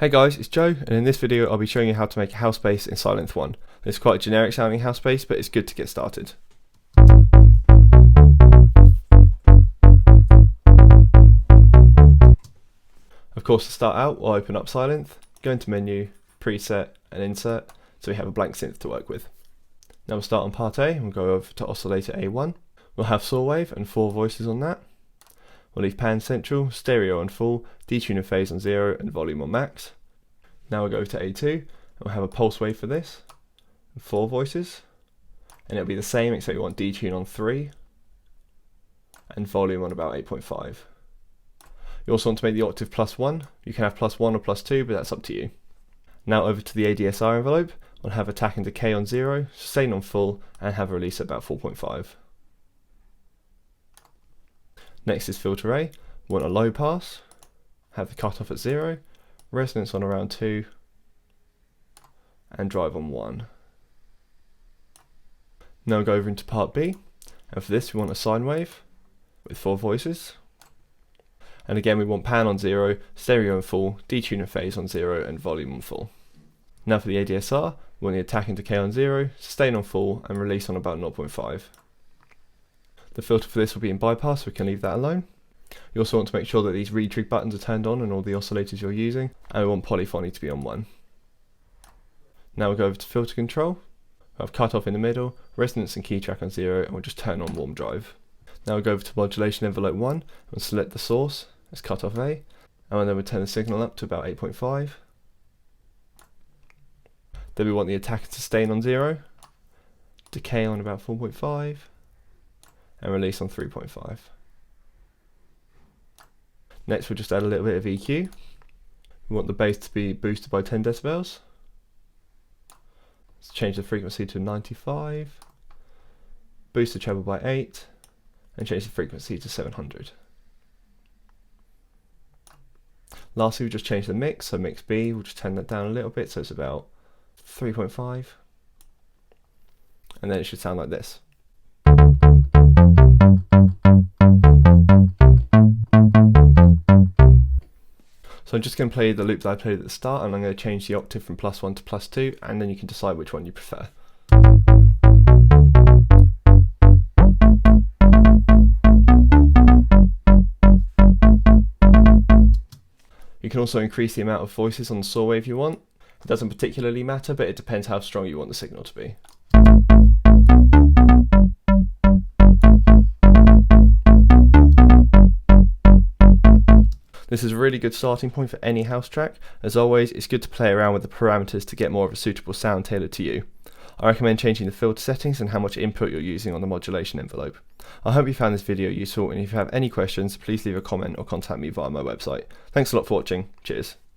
Hey guys, it's Joe, and in this video I'll be showing you how to make a house bass in Sylenth1. It's quite a generic sounding house bass, but it's good to get started. Of course, to start out, we'll open up Sylenth, go into Menu, Preset, and Insert, so we have a blank synth to work with. Now we'll start on part A, and we'll go over to Oscillator A1. We'll have saw wave and 4 voices on that. We'll leave pan central, stereo on full, detune and phase on 0, and volume on max. Now we'll go to A2, and we'll have a pulse wave for this, and 4 voices, and it'll be the same except we want detune on 3, and volume on about 8.5. You also want to make the octave +1, you can have +1 or +2, but that's up to you. Now over to the ADSR envelope, we'll have attack and decay on 0, sustain on full, and have a release at about 4.5. Next is filter A. We want a low pass, have the cutoff at 0, resonance on around 2, and drive on 1. Now we'll go over into part B, and for this we want a sine wave with 4 voices. And again we want pan on 0, stereo on full, detune and phase on 0, and volume on full. Now for the ADSR, we want the attack and decay on 0, sustain on full, and release on about 0.5. The filter for this will be in bypass, so we can leave that alone. You also want to make sure that these retrig buttons are turned on in all the oscillators you're using, and we want polyphony to be on 1. Now we'll go over to filter control. We'll have cutoff in the middle, resonance and key track on 0, and we'll just turn on warm drive. Now we'll go over to modulation envelope 1 and select the source as cutoff A, and then we'll turn the signal up to about 8.5. Then we want the attack and sustain on 0, decay on about 4.5, and release on 3.5. Next we'll just add a little bit of EQ. We want the bass to be boosted by 10 decibels. Let's change the frequency to 95, boost the treble by 8, and change the frequency to 700. Lastly, we'll just change the mix, so mix B, we'll just turn that down a little bit so it's about 3.5, and then it should sound like this. So I'm just going to play the loop that I played at the start, and I'm going to change the octave from +1 to +2, and then you can decide which one you prefer. You can also increase the amount of voices on the saw wave you want. It doesn't particularly matter, but it depends how strong you want the signal to be. This is a really good starting point for any house track. As always, it's good to play around with the parameters to get more of a suitable sound tailored to you. I recommend changing the filter settings and how much input you're using on the modulation envelope. I hope you found this video useful, and if you have any questions, please leave a comment or contact me via my website. Thanks a lot for watching. Cheers.